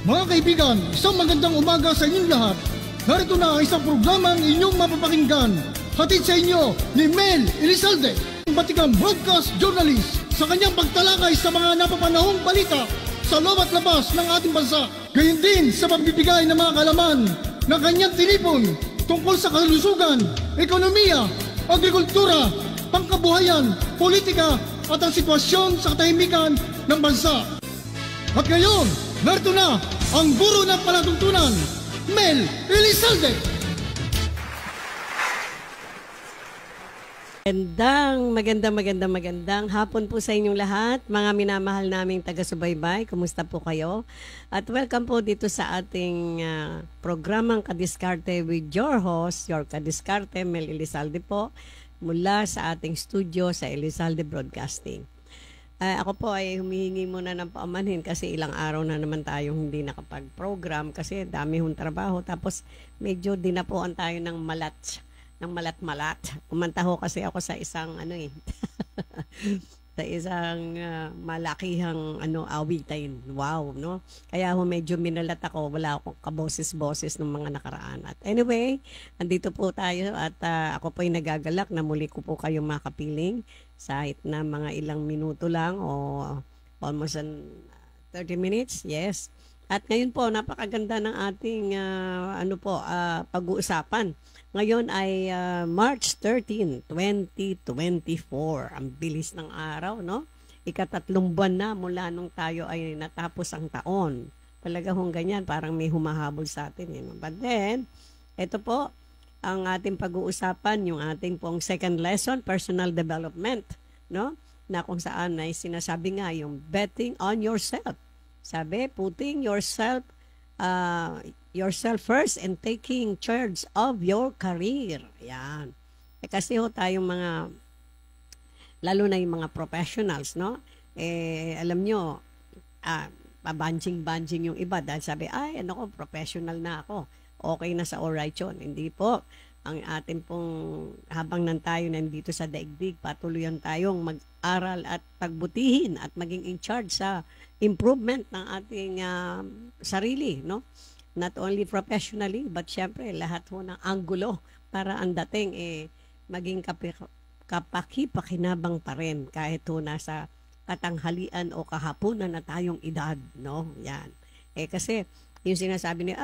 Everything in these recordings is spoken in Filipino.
Mga kaibigan, isang magandang umaga sa inyong lahat. Narito na ang isang programang inyong mapapakinggan. Hatid sa inyo ni Mel Elizalde, batikang broadcast journalist, sa kanyang pagtalakay sa mga napapanahong balita sa loob at labas ng ating bansa. Gayon din sa pagbibigay ng mga kalaman na kanyang tinipon tungkol sa kalusugan, ekonomiya, agrikultura, pangkabuhayan, politika at ang sitwasyon sa katahimikan ng bansa. At ngayon, narito na ang guro ng palatuntunan, Mel Elizalde. Magandang hapon po sa inyong lahat, mga minamahal naming taga-subaybay. Kumusta po kayo? At welcome po dito sa ating programang Kadiskarte with your host, your Kadiskarte, Mel Elizalde po, mula sa ating studio sa Elizalde Broadcasting. Ako po ay humihingi muna ng paumanhin kasi ilang araw na naman tayong hindi nakapag-program kasi dami hong trabaho. Tapos medyo dinapuan tayo ng malat-malat. Kumanta ho kasi ako sa isang sa isang malakihang awitin. Wow, no? Kaya ho medyo minalat ako. Wala akong kaboses-boses ng mga nakaraan. At anyway, andito po tayo at ako po ay nagagalak na muli ko po kayo makapiling kahit na mga ilang minuto lang o almost 30 minutes. Yes. At ngayon po, napakaganda ng ating pag-uusapan. Ngayon ay March 13, 2024. Ang bilis ng araw, no? Ikatatlong buwan na mula nung tayo ay natapos ang taon. Talaga hong ganyan, parang may humahabol sa atin. But then, ito po, ang ating pag-uusapan, yung ating pong second lesson, personal development, no? Na kung saan ay sinasabi nga yung betting on yourself. Sabi, putting yourself first and taking charge of your career. Yan. Kasi ho tayong mga, lalo na yung mga professionals, no? Alam nyo, pabanjing-banjing yung iba dahil sabi, professional na ako. Okay na sa alright yun. Hindi po. Ang atin pong, habang tayo nandito sa daigdig, patuloyan tayong mag-aral at pagbutihin at maging in charge sa improvement ng ating sarili, no? Not only professionally, but syempre lahat ho ng anggulo para ang dating maging kapakipakinabang pa rin kahit ho nasa katanghalian o kahapunan na tayong edad, no? Yan. Kasi yung sinasabi niya,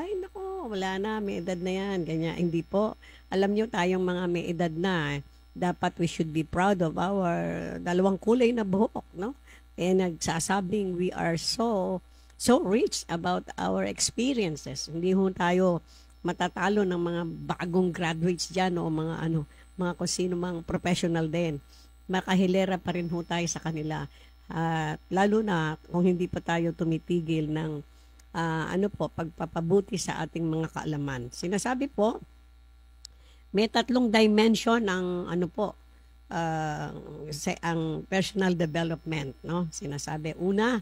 wala na, may edad na yan, ganyan. Hindi po. Alam nyo, tayong mga may edad na, dapat we should be proud of our dalawang kulay na buhok, no? Nagsasabing we are so rich about our experiences. Hindi ho tayo matatalo ng mga bagong graduates dyan o mga kung sino mang professional din. Makahilera pa rin ho tayo sa kanila. Lalo na kung hindi pa tayo tumitigil ng pagpapabuti sa ating mga kaalaman. Sinasabi po, may 3 dimension ang ang personal development, no? Sinasabi, una,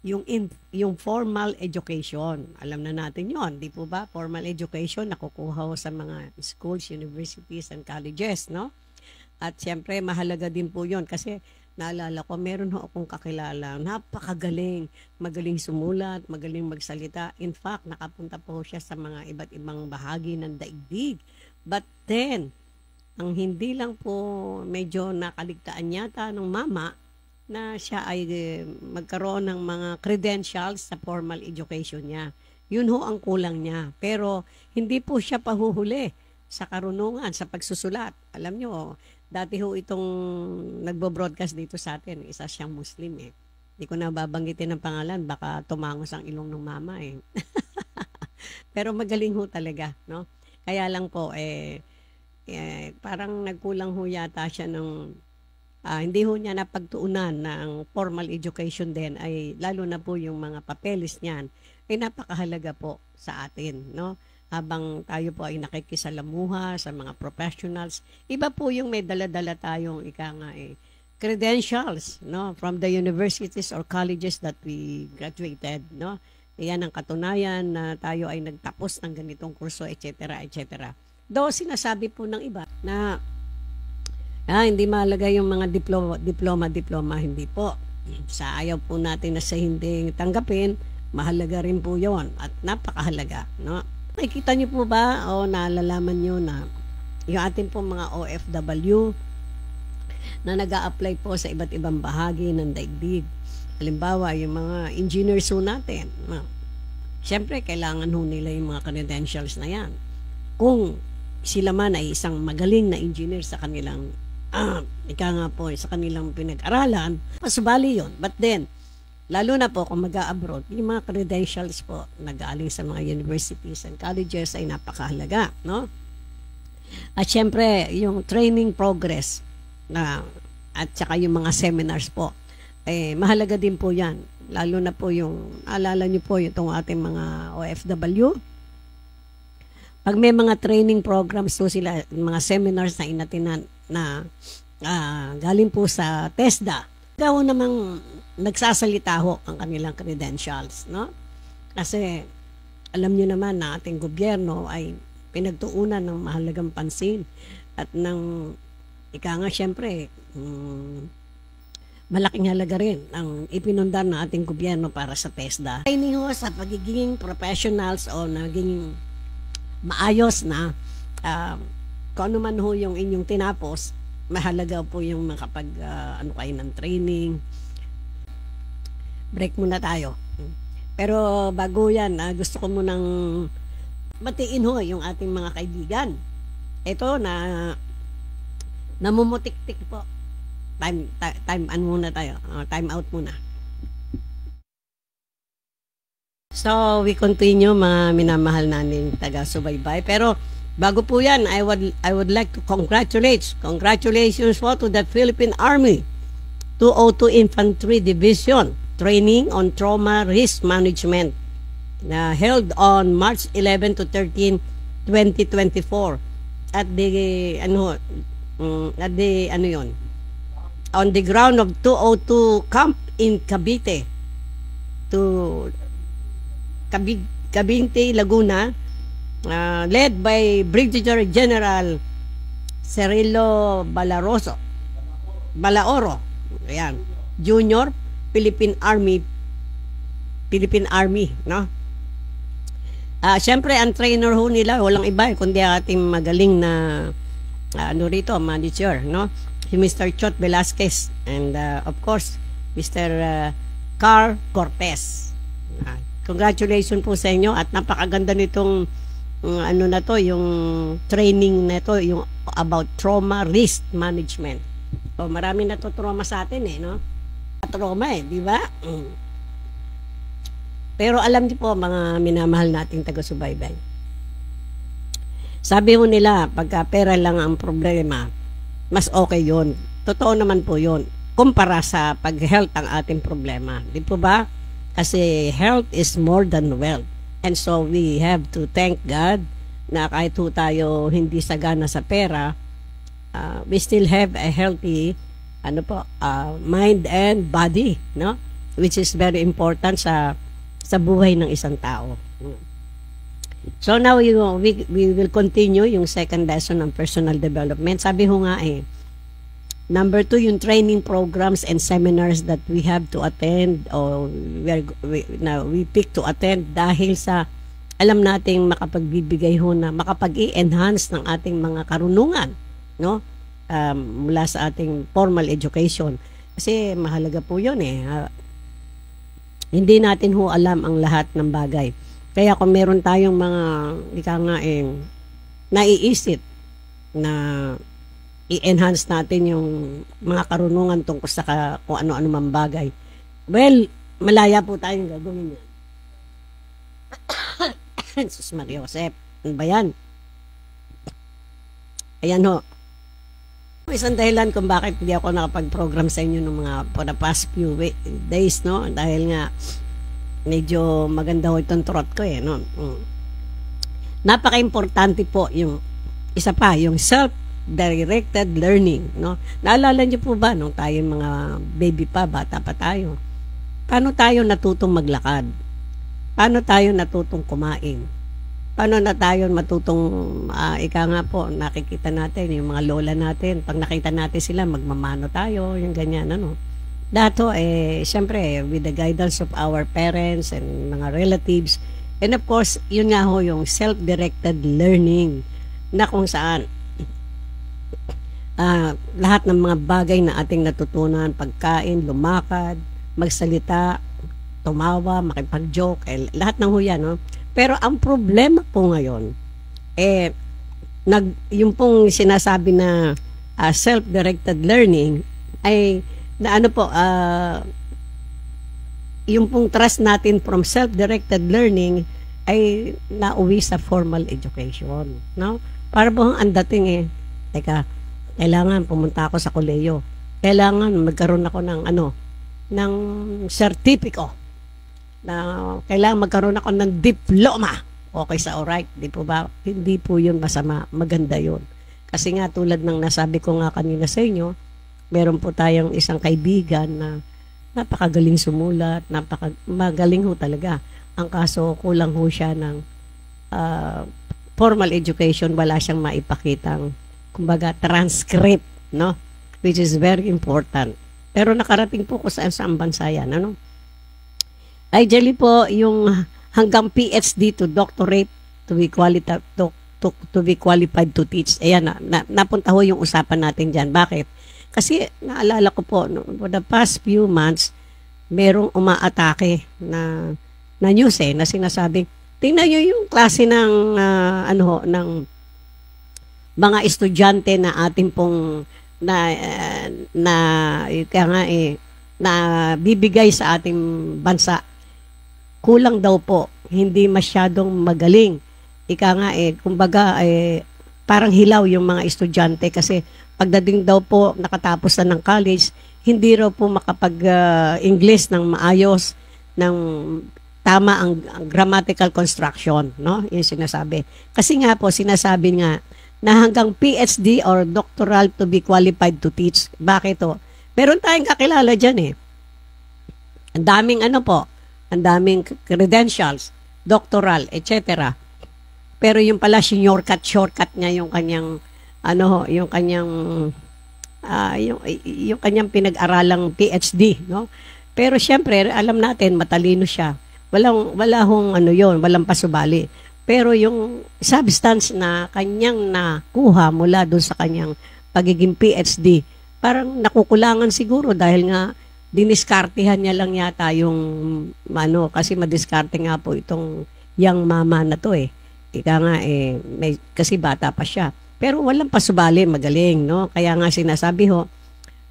yung formal education. Alam na natin yon, di po ba? Formal education nakukuha sa mga schools, universities, and colleges, no? At siyempre, mahalaga din po yon kasi naalala ko, meron ho akong kakilala, napakagaling, magaling sumulat, magaling magsalita. In fact, nakapunta po siya sa mga iba't ibang bahagi ng daigdig. But then, ang hindi lang po medyo nakaligtaan yata ng mama na siya ay magkaroon ng mga credentials sa formal education niya. Yun ho ang kulang niya. Pero hindi po siya pahuhuli sa karunungan, sa pagsusulat. Alam nyo, dati ho itong nagbo-broadcast dito sa atin, isa siyang Muslim eh. Hindi ko na babanggitin ang pangalan, baka tumangos ang ilong ng mama eh. Pero magaling ho talaga, no? Kaya lang po, parang nagkulang ho yata siya ng, hindi ho niya napagtuunan ng formal education din, ay lalo na po yung mga papeles niyan, ay napakahalaga po sa atin, no? Habang tayo po ay nakikisalamuha sa mga professionals, iba po yung may dala-dala tayong credentials, no, from the universities or colleges that we graduated, no. Iyan ang katunayan na tayo ay nagtapos ng ganitong kurso, etc., etc. Though sinasabi po ng iba na hindi mahalaga yung mga diploma, hindi po. Sa ayaw po natin na sa hindi tanggapin, Mahalaga rin po yon at napakahalaga, no? Nakikita niyo po ba o nalalaman niyo na yung ating po mga OFW na nag-a-apply po sa iba't ibang bahagi ng daigdig. Halimbawa, yung mga engineers ho natin. No? Siyempre, kailangan ho nila yung mga credentials na yan. Kung sila man ay isang magaling na engineer sa kanilang ika nga po, sa kanilang pinag-aralan, pasubali yun. But then, lalo na po kung mag-a-abroad, yung mga credentials po nag-aaling sa mga universities and colleges ay napakahalaga, no? At syempre, yung training progress na at saka yung mga seminars po, mahalaga din po yan. Lalo na po yung, alala nyo po itong ating mga OFW. Pag may mga training programs po sila, mga seminars na inatinan na galing po sa TESDA, ikaw namang nagsasalita ho ang kanilang credentials, no? Kasi alam niyo naman na ating gobyerno ay pinagtuunan ng mahalagang pansin at ng ika nga syempre malaking halaga rin ang ipinundan ng ating gobyerno para sa TESDA. Training ho sa pagiging professionals o naging maayos na kung ano man ho yung inyong tinapos, mahalaga po yung makapag ano kayo ng training. Break muna tayo. Pero bago yan, gusto ko munang batiin ho yung ating mga kaibigan. Ito na namumutik-tik po. Time muna tayo. Time out muna. So, we continue mga minamahal namin taga-subaybay. Pero bago po yan, I would like to congratulations po to the Philippine Army 202 Infantry Division Training on Trauma Risk Management na held on March 11 to 13, 2024 at on the ground of 202 camp in Cavite Cavite, Laguna, led by Brigadier General Cirilo Balaoro, ayan, Junior, Philippine Army, no? Siyempre, ang trainer ho nila, walang iba, kundi ating magaling na manager, no? Si Mr. Chot Velasquez and of course, Mr. Carl Cortez. Congratulations po sa inyo at napakaganda nitong yung training na to, yung about trauma risk management. So, marami na to trauma sa atin no? Trauma di ba? Pero alam niyo po mga minamahal nating taga-subaybay. Sabi mo nila, pagka pera lang ang problema, mas okay yon. Totoo naman po yon. Kumpara sa pag-health ang ating problema. Di po ba? Kasi health is more than wealth. And so we have to thank God na kahit po tayo hindi sagana sa pera, we still have a healthy mind and body, no? Which is very important sa buhay ng isang tao. So now we will continue yung second lesson ng personal development. Sabi ho nga number 2, yung training programs and seminars that we have to attend or we pick to attend dahil sa alam nating makapagbibigay ho na makapag-i-enhance ng ating mga karunungan, no? Mula sa ating formal education. Kasi mahalaga po yun hindi natin ho alam ang lahat ng bagay. Kaya kung meron tayong mga naiisip na i-enhance natin yung mga karunungan tungkol sa kung ano-ano man bagay. Well, malaya po tayong gagawin yan. Sus Maria Josep, ano ba yan? Ayan ho. Isang dahilan kung bakit hindi ako nakapag-program sa inyo ng mga for the past few days, no? Dahil nga medyo maganda ho itong throat ko no? Napaka-importante po yung isa pa, yung self-directed learning, no? Naalala niyo po ba nung tayo mga baby pa, bata pa tayo? Paano tayo natutong maglakad? Paano tayo natutong kumain? Paano na tayo matutong nakikita natin yung mga lola natin, pag nakita natin sila magmamano tayo, yung ganyan Dato, siyempre, with the guidance of our parents and mga relatives, and of course, yun nga ho, yung self-directed learning, na kung saan, lahat ng mga bagay na ating natutunan, pagkain, lumakad, magsalita, tumawa, makipag-joke, lahat ng huyan, no? Pero ang problema po ngayon, yung pong sinasabi na self-directed learning ay na ano po, yung pong trust natin from self-directed learning ay nauwi sa formal education, no? Para bang ang dating teka, kailangan pumunta ako sa kolehiyo, kailangan magkaroon ako ng ng sertipiko, na kailangan magkaroon ako ng diploma. Okay sa alright, di po ba? Hindi po yun masama, maganda yun. Kasi nga tulad ng nasabi ko nga kanina sa inyo, meron po tayong isang kaibigan na napakagaling sumulat, magaling ho talaga. Ang kaso, kulang ho siya ng formal education, wala siyang maipakitang, kumbaga, transcript, no? Which is very important. Pero nakarating po ko sa bansa yan, ano? Ideally po, yung hanggang PhD to doctorate to be qualified to teach. Ayan napunta ho yung usapan natin dyan. Bakit? Kasi naalala ko po, for the past few months, merong umaatake na news na sinasabing, tingnan nyo yung klase ng ng mga estudyante na ating pong na bibigay sa ating bansa. Kulang daw po, hindi masyadong magaling. Kumbaga, parang hilaw yung mga estudyante kasi pagdating daw po nakatapos na ng college, hindi raw po makapag-English ng maayos, ng tama ang grammatical construction, no? Yung sinasabi. Kasi nga po, sinasabi nga na hanggang PhD or doctoral to be qualified to teach. Bakit to? Meron tayong kakilala dyan Ang daming ang daming credentials, doctoral, etc. Pero yung pala shortcut niya yung kanyang yung kanyang pinag-aralang PhD, no? Pero syempre, alam natin matalino siya. Walang pasubali. Pero yung substance na kanyang nakuha mula doon sa kanyang pagiging PhD, parang nakukulangan siguro dahil nga diniskartehan niya lang yata yung kasi madiskarte nga po itong young mama na to kasi bata pa siya. Pero walang pasubali, magaling, no? Kaya nga sinasabi ho,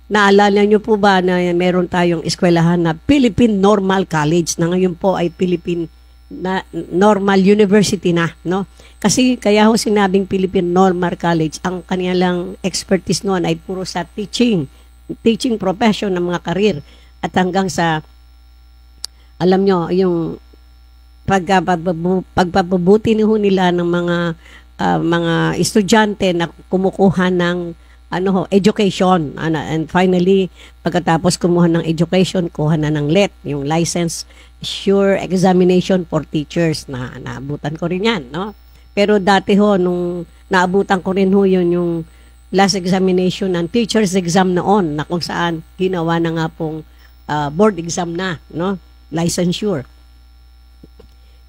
naalala niyo po ba na meron tayong eskwelahan na Philippine Normal College na ngayon po ay Philippine Normal University na, no? Kasi kaya ho sinabing Philippine Normal College, ang kanilang expertise noon ay puro sa teaching profession ng mga karir at hanggang sa alam nyo yung pagpapabuti nila ng mga estudyante na kumukuha ng education and finally pagkatapos kumuha ng education kuha na ng LET, yung license sure examination for teachers na naabutan ko rin yan, no? Pero dati ho nung naabutan ko rin ho yun yung last examination ng teacher's exam noon na kung saan ginawa na nga pong board exam na, no? Licensure.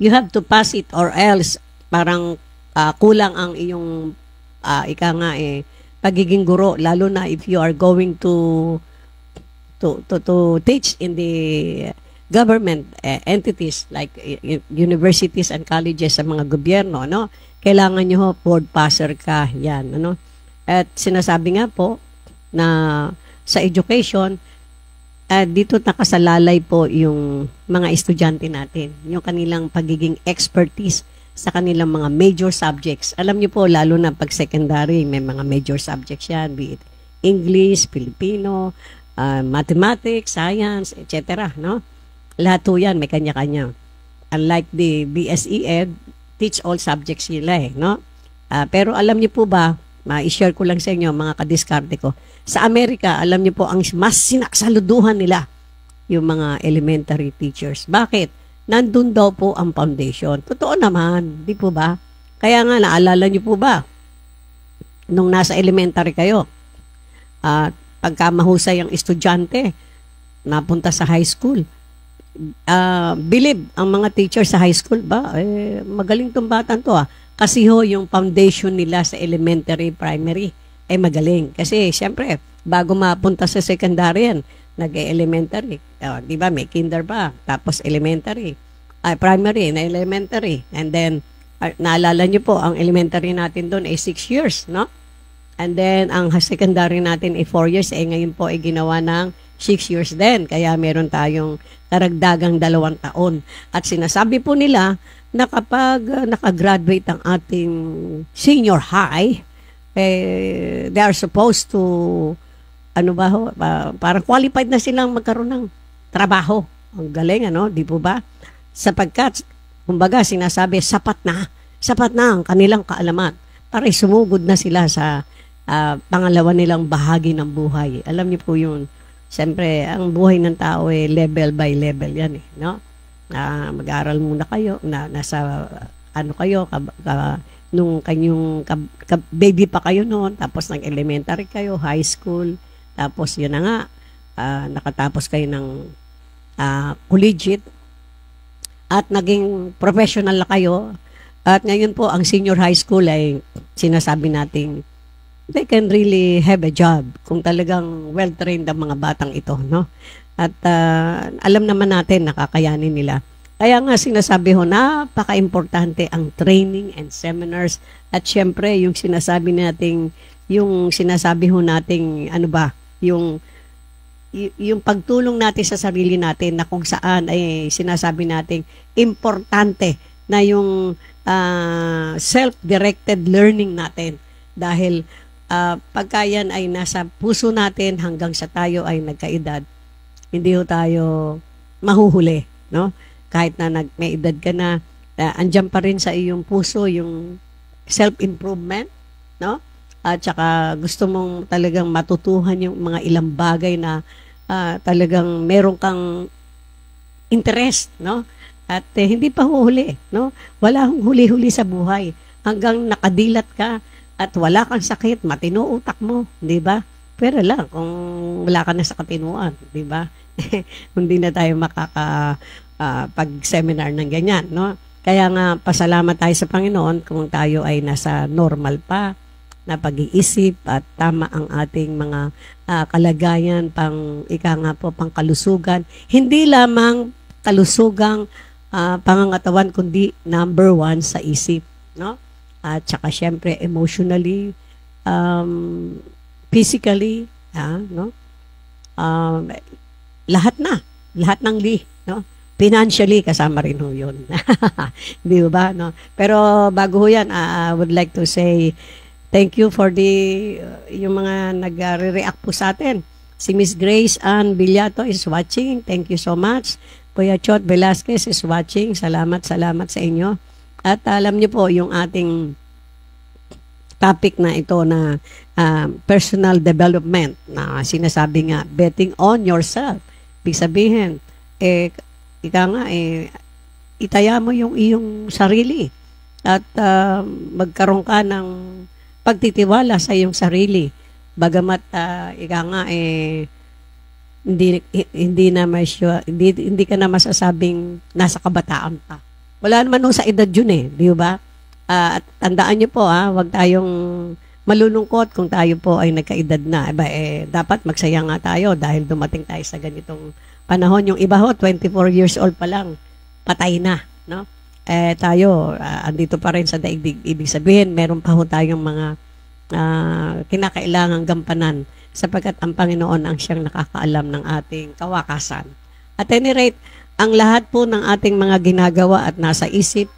You have to pass it or else parang kulang ang iyong pagiging guro, lalo na if you are going to teach in the government entities like universities and colleges sa mga gobyerno, no? Kailangan nyo board passer ka, yan, ano? At sinasabi nga po na sa education, dito nakasalalay po yung mga estudyante natin, yung kanilang pagiging expertise sa kanilang mga major subjects. Alam niyo po, lalo na pag secondary, may mga major subjects yan, be it English, Filipino, mathematics, science, etc. No? Lahat po yan, may kanya-kanya. Unlike the BSE Ed, teach all subjects sila no? Pero alam niyo po ba, ma-share ko lang sa inyo mga kadiskarte ko. Sa Amerika, alam niyo po, ang mas sinaksaluduhan nila yung mga elementary teachers. Bakit? Nandun daw po ang foundation. Totoo naman, di po ba? Kaya nga, naalala niyo po ba, nung nasa elementary kayo, pagka mahusay ang estudyante, napunta sa high school. Believe ang mga teacher sa high school ba, magaling tong batang to Kasi yung foundation nila sa elementary, primary, magaling. Kasi syempre, bago mapunta sa secondary yan, nag-elementary. Di ba, may kinder pa, tapos elementary. Primary na elementary. And then, naalala nyo po, ang elementary natin doon ay 6 years, no? And then, ang secondary natin ay 4 years. Ngayon po ay ginawa ng 6 years din. Kaya meron tayong karagdagang 2 taon. At sinasabi po nila na kapag nakagraduate ang ating senior high, they are supposed to, parang qualified na silang magkaroon ng trabaho. Ang galing, di po ba? Sapagkat, kumbaga, sinasabi, sapat na ang kanilang kaalaman para sumugod na sila sa pangalawa nilang bahagi ng buhay. Alam niyo po yun. Siyempre, ang buhay ng tao level by level yan no? Mag-aaral muna kayo, nasa kayo, nung kanyong baby pa kayo noon, tapos nag-elementary kayo, high school, tapos yun na nga, nakatapos kayo ng collegiate, at naging professional na kayo, at ngayon po, ang senior high school ay sinasabi nating they can really have a job kung talagang well-trained ang mga batang ito, no? At alam naman natin, nakakayanin nila. Kaya nga sinasabi napaka-importante ang training and seminars. At syempre, yung sinasabi nating, yung pagtulong natin sa sarili natin na kung saan ay sinasabi nating importante na yung self-directed learning natin. Dahil pagka yan ay nasa puso natin hanggang sa tayo ay nagkaedad, hindi tayo mahuhuli, no? Kahit na may edad ka na, andyan pa rin sa iyong puso yung self-improvement, no? At saka gusto mong talagang matutuhan yung mga ilang bagay na talagang meron kang interest, no? At hindi pa huhuli, no? Wala hong huli-huli sa buhay hanggang nakadilat ka at wala kang sakit, matino utak mo, di ba? Pero lang, kung wala ka na sa katinuan, di ba? Hindi na tayo pag-seminar ng ganyan, no? Kaya nga, pasalamat tayo sa Panginoon kung tayo ay nasa normal pa na pag-iisip at tama ang ating mga kalagayan, pang kalusugan. Hindi lamang kalusugang pangangatawan, kundi number 1 sa isip, no? At saka syempre emotionally, physically, no? Lahat ng no? Financially kasama rin ho 'yun. Di ba, no? Pero bago ho 'yan, I would like to say thank you for yung mga nagre-react po sa atin. Si Miss Grace Ann Villato is watching. Thank you so much. Kuya Chot Velasquez is watching. Salamat sa inyo. At alam niyo po, yung ating topic na ito na personal development na sinasabi nga, betting on yourself. Ibig sabihin, itaya mo yung iyong sarili at magkaroon ka ng pagtitiwala sa iyong sarili. Bagamat hindi ka na masasabing nasa kabataan pa. Wala naman nung sa edad yun di ba? At tandaan niyo po wag tayong malulungkot kung tayo po ay nagkaedad na. Dapat magsaya nga tayo dahil dumating tayo sa ganitong panahon. Yung iba 24 years old pa lang, patay na, no? Tayo, andito pa rin sa daigdig. Ibig sabihin, meron pa ho tayong mga kinakailangang gampanan sapagkat ang Panginoon ang siyang nakakaalam ng ating kawakasan. At any rate, ang lahat po ng ating mga ginagawa at nasa isip,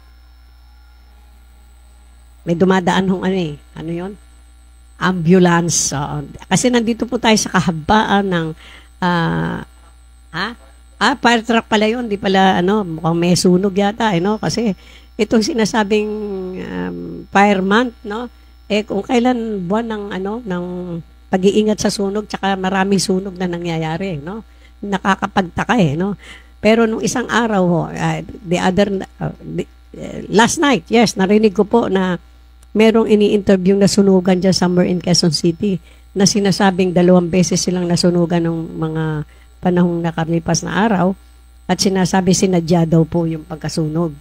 may dumadaan hong ano yun? Ambulance. Kasi nandito po tayo sa kahabaan ng fire truck pala yun. Di pala, mukhang may sunog yata, kasi itong sinasabing fire month, no? Kung kailan buwan ng pag-iingat sa sunog, tsaka maraming sunog na nangyayari, no? Nakakapagtaka, no? Pero nung isang araw, last night, yes, narinig ko po na merong ini-interview na sunugan dyan somewhere in Quezon City na sinasabing 2 beses silang nasunugan ng mga panahong nakalipas na araw at sinasabi sinadya daw po yung pagkasunog.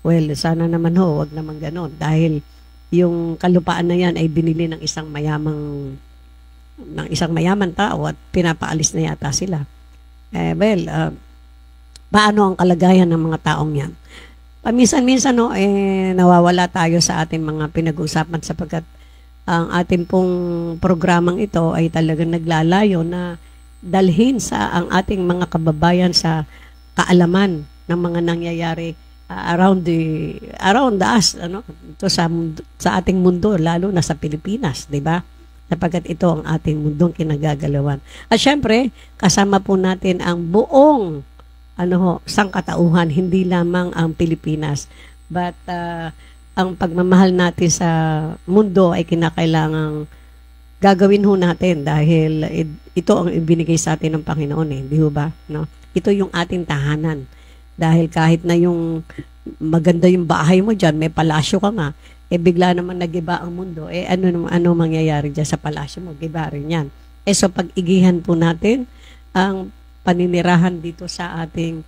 Well, sana naman wag naman ganon dahil yung kalupaan na yan ay binili ng isang mayaman tao at pinapaalis na yata sila. Paano ang kalagayan ng mga taong yan? Paminsan-minsan nawawala tayo sa ating mga pinag-uusapan sapagkat ang ating pong programang ito ay talagang naglalayo na dalhin ang ating mga kababayan sa kaalaman ng mga nangyayari around us, ito sa ating mundo, lalo na sa Pilipinas, di ba? Sapagkat ito ang ating mundong kinagagalawan. At syempre, kasama po natin ang buong sangkatauhan, hindi lamang ang Pilipinas. But ang pagmamahal natin sa mundo ay kinakailangang gagawin ho natin dahil ito ang ibinigay sa atin ng Panginoon, hindi ho ba? No? Ito yung ating tahanan. Dahil kahit na yung maganda yung bahay mo dyan, may palasyo ka nga, bigla naman nagiba ang mundo, ano mangyayari dyan sa palasyo mo? Giba rin yan. So pag-igihan po natin ang paninirahan dito sa ating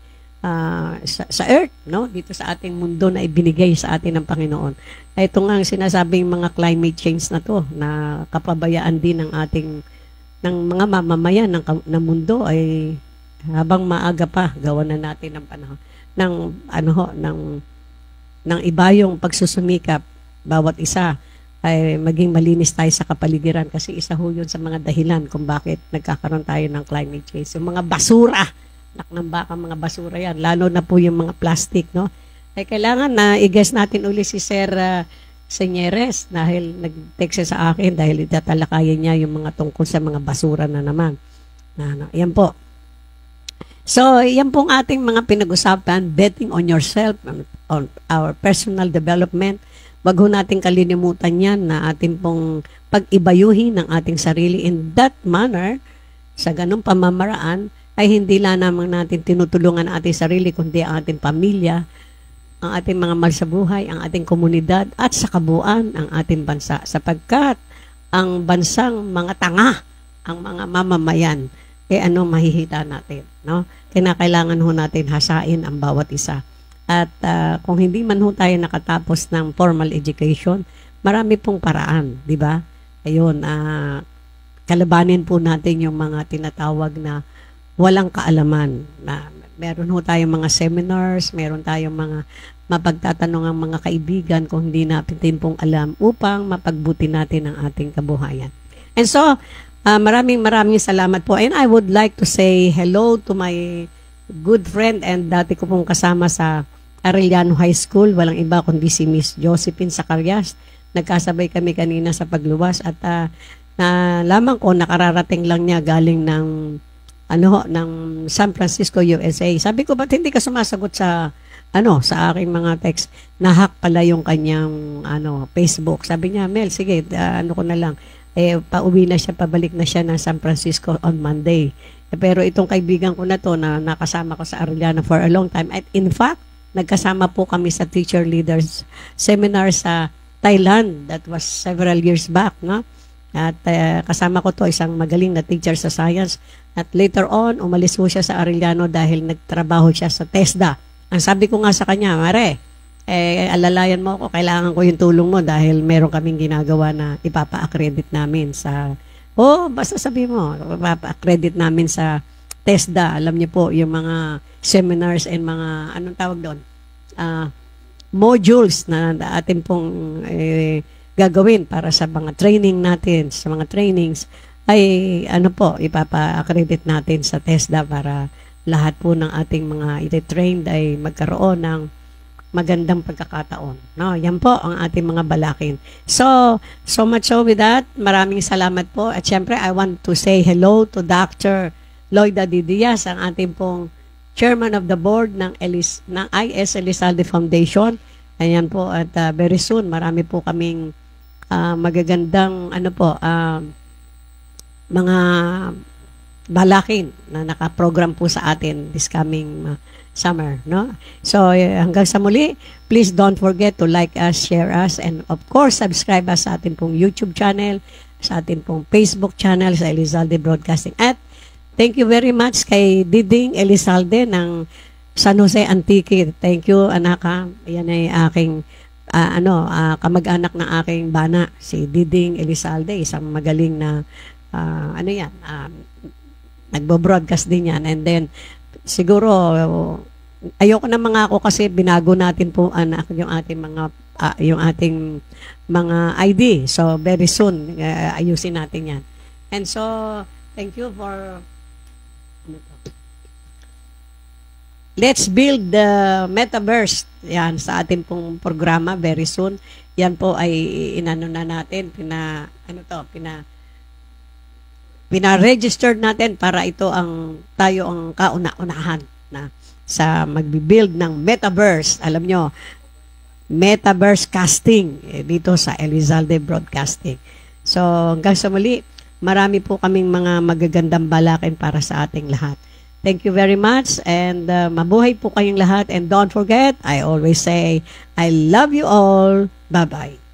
sa earth, no? Dito sa ating mundo na ibinigay sa atin ng Panginoon. Ito nga ang sinasabing mga climate change na to, na kapabayaan din ng mga mamamayan ng mundo ay habang maaga pa gawa na natin ng panahon ng iba yung pagsusumikap bawat isa ay maging malinis tayo sa kapaligiran kasi isa ho yun sa mga dahilan kung bakit nagkakaroon tayo ng climate change. Yung mga basura, ng baka mga basura yan, lalo na po yung mga plastic, no? Ay kailangan na i-guess natin uli si Sir Senyeres dahil nag-text sa akin dahil itatalakayin niya yung mga tungkol sa mga basura na naman. Yan po. So, yan pong ating mga pinag-usapan, betting on yourself, on our personal development. Wag ho natin kalilimutan yan na ating pong pag-ibayuhin ng ating sarili in that manner, sa ganung pamamaraan, ay hindi lang naman natin tinutulungan ang ating sarili, kundi ang ating pamilya, ang ating mga mahal sa buhay, ang ating komunidad, at sa kabuuan ang ating bansa. Sapagkat ang bansang mga tanga, ang mga mamamayan, mahihita natin, no? Kinakailangan ho natin hasain ang bawat isa. At kung hindi man ho tayo nakatapos ng formal education, marami pong paraan, di ba? Ayun, kalabanin po natin yung mga tinatawag na walang kaalaman. Meron ho tayong mga seminars, meron tayong mga mapagtatanong ang mga kaibigan kung hindi natin pong alam upang mapagbuti natin ang ating kabuhayan. And so, maraming salamat po. And I would like to say hello to my good friend and dati ko pong kasama sa Arellano High School. Walang iba kundi si Miss Josephine Zacarias. Nagkasabay kami kanina sa pagluwas at lamang ko nakararating lang niya galing ng San Francisco, USA. Sabi ko, ba't hindi ka sumasagot sa aking mga text? Nahack pala yung kanyang Facebook. Sabi niya, Mel, sige, ko na lang. Pauwi na siya, pabalik na siya ng San Francisco on Monday. Pero itong kaibigan ko na to na nakasama ko sa Arellano for a long time. At in fact, nagkasama po kami sa Teacher Leaders Seminar sa Thailand. That was several years back, no? At kasama ko to, isang magaling na teacher sa science. At later on, umalis po siya sa Arellano dahil nagtrabaho siya sa TESDA. Ang sabi ko nga sa kanya, Mare, alalayan mo ako, kailangan ko yung tulong mo dahil meron kaming ginagawa na ipapa-accredit namin sa, basta sabi mo, ipapa-accredit namin sa TESDA. Alam niyo po, yung mga seminars and mga, anong tawag doon? Modules na atin pong gagawin para sa mga training natin, sa mga trainings, ay ipapa-accredit natin sa TESDA para lahat po ng ating mga iti-trained ay magkaroon ng magandang pagkakataon. No, yan po ang ating mga balakin. So much so with that, maraming salamat po. At syempre, I want to say hello to Dr. Loida D. Diaz, ang ating pong Chairman of the Board ng I.S. Elizalde Foundation. Ayan po, at very soon, marami po kaming magagandang mga balakin na nakaprogram po sa atin this coming summer, no? So, hanggang sa muli, please don't forget to like us, share us, and of course, subscribe us sa atin pong YouTube channel, sa atin pong Facebook channel, sa Elizalde Broadcasting. At Thank you very much kay Diding Elizalde ng San Jose Antique. Thank you, anak ha. Yan ay aking kamag-anak ng aking bana, si Diding Elizalde, isang magaling na nagbo-broadcast din yan. And then siguro ayoko na mga ako kasi binago natin po anak yung ating mga ID. So very soon ayusin natin yan. And so thank you for Let's build the metaverse. Yan, sa ating pong programa very soon. Yan po ay inano na natin, pina-registered natin para tayo ang kauna-unahan na sa magbi-build ng metaverse. Alam nyo, metaverse casting dito sa Elizalde Broadcasting. So, hanggang sa muli, marami po kaming mga magagandang balakin para sa ating lahat. Thank you very much and mabuhay po kayong lahat and don't forget, I always say, I love you all. Bye-bye.